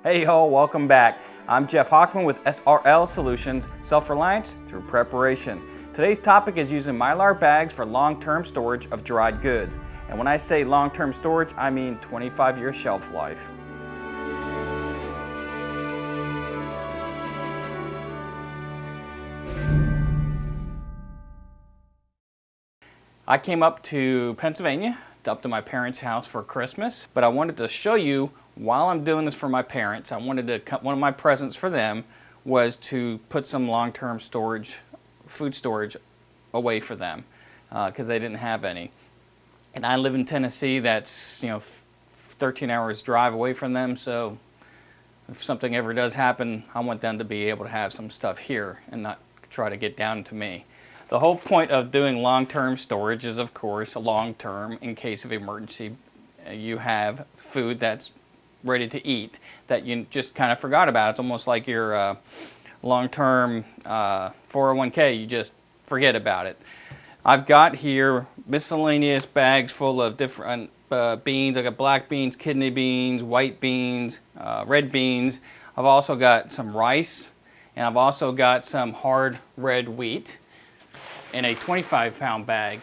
Hey y'all, welcome back. I'm Jeff Hockman with SRL Solutions, self-reliance through preparation. Today's topic is using Mylar bags for long-term storage of dried goods. And when I say long-term storage, I mean 25-year shelf life. I came up to Pennsylvania, up to my parents' house for Christmas, but I wanted to show you while I'm doing this for my parents, I wanted to, one of my presents for them was to put some long-term storage, food storage away for them because they didn't have any. And I live in Tennessee, that's 13 hours drive away from them, so if something ever does happen, I want them to be able to have some stuff here and not try to get down to me. The whole point of doing long-term storage is, of course, long-term in case of emergency. You have food that's ready to eat that you just kind of forgot about. It's almost like your long-term 401k. You just forget about it. I've got here miscellaneous bags full of different beans. I got black beans, kidney beans, white beans, red beans. I've also got some rice, and I've also got some hard red wheat in a 25-pound bag.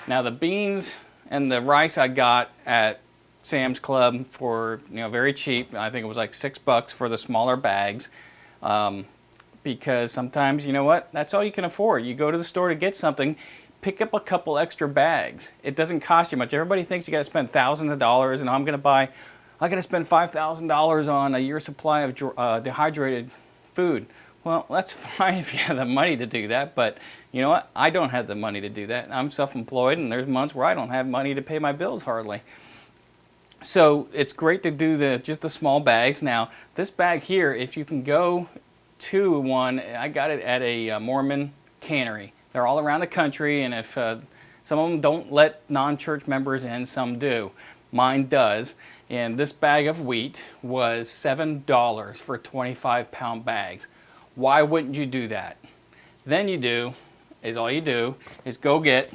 Now the beans and the rice I got at Sam's Club for very cheap. I think it was like $6 for the smaller bags, because sometimes that's all you can afford. You go to the store to get something, pick up a couple extra bags. It doesn't cost you much. Everybody thinks you got to spend thousands of dollars, and I got to spend $5,000 on a year's supply of dehydrated food. Well, that's fine if you have the money to do that, but you know what? I don't have the money to do that. I'm self-employed, and there's months where I don't have money to pay my bills hardly. So it's great to do just the small bags. Now, this bag here, if you can go to one, I got it at a Mormon cannery. They're all around the country, and if some of them don't let non-church members in, some do. Mine does. And this bag of wheat was $7 for 25-pound bags. Why wouldn't you do that? Then all you do is go get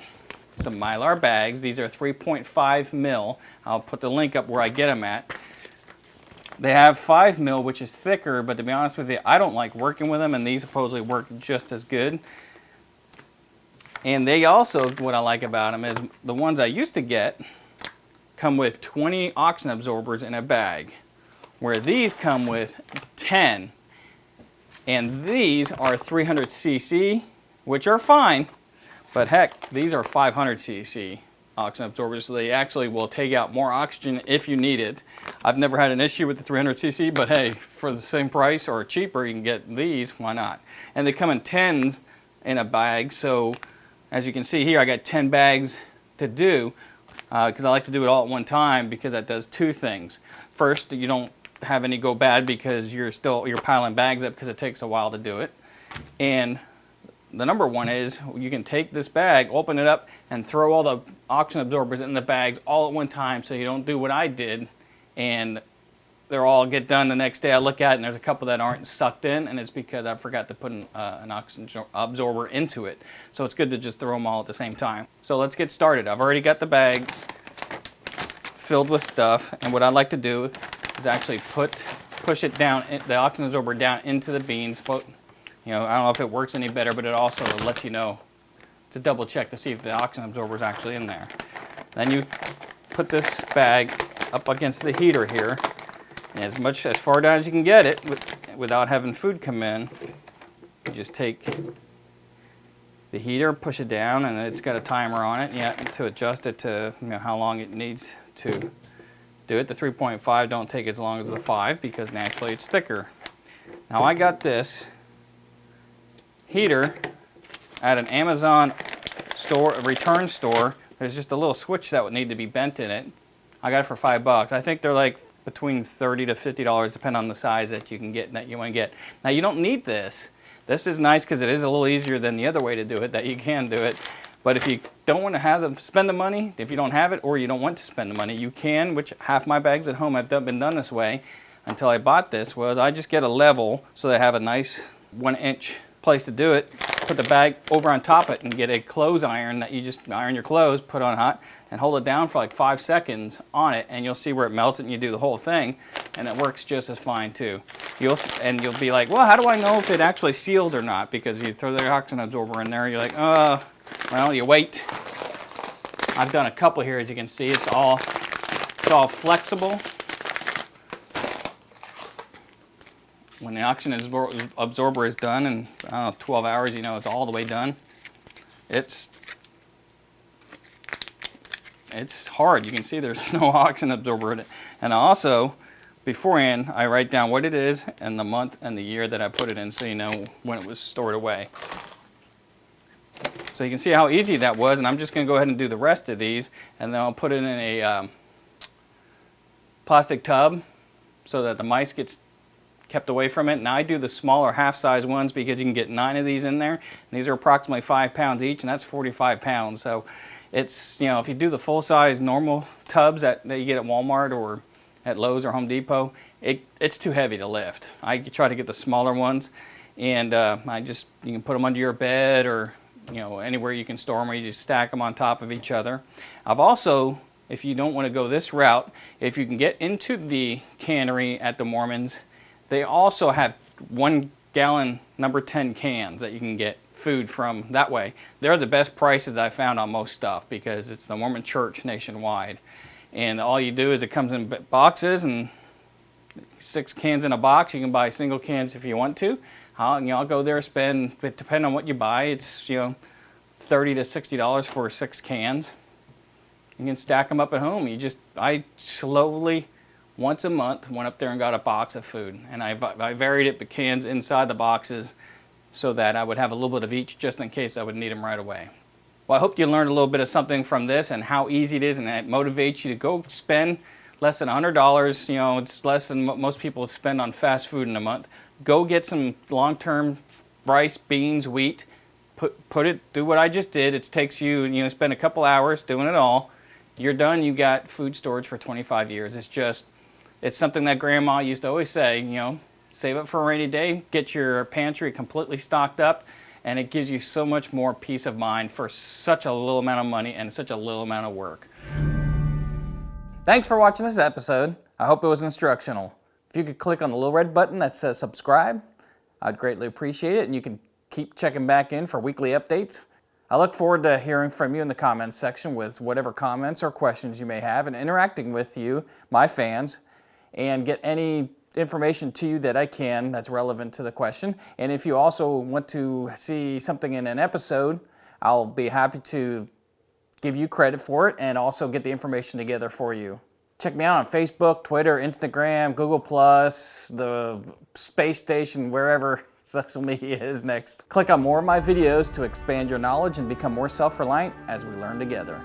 some Mylar bags. These are 3.5 mil. I'll put the link up where I get them at. They have 5 mil, which is thicker, but to be honest with you, I don't like working with them, and these supposedly work just as good. And they also, what I like about them is the ones I used to get come with 20 oxygen absorbers in a bag, where these come with 10. And these are 300 cc, which are fine, but heck, these are 500 cc oxygen absorbers, so they actually will take out more oxygen if you need it. I've never had an issue with the 300 cc, but hey, for the same price or cheaper, you can get these, why not? And they come in 10s in a bag, so as you can see here, I got 10 bags to do, because I like to do it all at one time, because that does two things. First, you don't have any go bad because you're piling bags up because it takes a while to do it. And the number one is you can take this bag, open it up, and throw all the oxygen absorbers in the bags all at one time, so you don't do what I did and they're all get done the next day. I look at it and there's a couple that aren't sucked in, and it's because I forgot to put an oxygen absorber into it. So it's good to just throw them all at the same time. So let's get started. I've already got the bags filled with stuff, and what I like to do is actually push it down, the oxygen absorber down into the beans. But, I don't know if it works any better, but it also lets you know to double check to see if the oxygen absorber is actually in there. Then you put this bag up against the heater here, and as far down as you can get it without having food come in, you just take the heater, push it down, and it's got a timer on it to adjust it to how long it needs to do it. The 3.5 don't take as long as the 5 because naturally it's thicker. Now I got this heater at an Amazon store, a return store. There's just a little switch that would need to be bent in it. I got it for $5. I think they're like between $30 to $50, depending on the size that you can get, that you want to get. Now you don't need this. This is nice because it is a little easier than the other way to do it, that you can do it. But if you don't want to spend the money, if you don't have it or you don't want to spend the money, you can, which half my bags at home have been done this way until I bought this, was I just get a level so they have a nice 1-inch place to do it, put the bag over on top of it and get a clothes iron that you just iron your clothes, put on hot, and hold it down for like 5 seconds on it, and you'll see where it melts it and you do the whole thing. and it works just as fine too. You'll be like, well, how do I know if it actually sealed or not? Because you throw the oxygen absorber in there, you're like, well, you wait. I've done a couple here, as you can see. It's all flexible. When the oxygen absorber is done in, I don't know, 12 hours, you know it's all the way done. It's hard. You can see there's no oxygen absorber in it. And also, beforehand, I write down what it is and the month and the year that I put it in, so you know when it was stored away. So you can see how easy that was, and I'm just going to go ahead and do the rest of these, and then I'll put it in a plastic tub so that the mice gets kept away from it. Now I do the smaller half-size ones because you can get 9 of these in there. And these are approximately 5 pounds each, and that's 45 pounds. So it's, you know, if you do the full-size normal tubs that you get at Walmart or at Lowe's or Home Depot, it's too heavy to lift. I try to get the smaller ones, and you can put them under your bed or, you know, anywhere you can store them, or you just stack them on top of each other. I've also, if you don't want to go this route, if you can get into the cannery at the Mormons, they also have 1 gallon number 10 cans that you can get food from that way. They're the best prices I found on most stuff because it's the Mormon Church nationwide. And all you do is it comes in boxes, and 6 cans in a box. You can buy single cans if you want to. I'll go there, spend, depending on what you buy, it's, you know, $30 to $60 for 6 cans. You can stack them up at home. I slowly, once a month, went up there and got a box of food. And I varied it, the cans inside the boxes, so that I would have a little bit of each just in case I would need them right away. Well, I hope you learned a little bit of something from this and how easy it is, and that motivates you to go spend less than $100. You know, it's less than what most people spend on fast food in a month. Go get some long-term rice, beans, wheat. Do what I just did. It takes you, you know, spend a couple hours doing it all. You're done. You got food storage for 25 years. It's something that Grandma used to always say, you know, save it for a rainy day, get your pantry completely stocked up, and it gives you so much more peace of mind for such a little amount of money and such a little amount of work. Thanks for watching this episode. I hope it was instructional. If you could click on the little red button that says subscribe, I'd greatly appreciate it, and you can keep checking back in for weekly updates. I look forward to hearing from you in the comments section with whatever comments or questions you may have, and interacting with you, my fans, and get any information to you that I can that's relevant to the question. And if you also want to see something in an episode, I'll be happy to give you credit for it and also get the information together for you. Check me out on Facebook, Twitter, Instagram, Google+, the space station, wherever social media is next. Click on more of my videos to expand your knowledge and become more self-reliant as we learn together.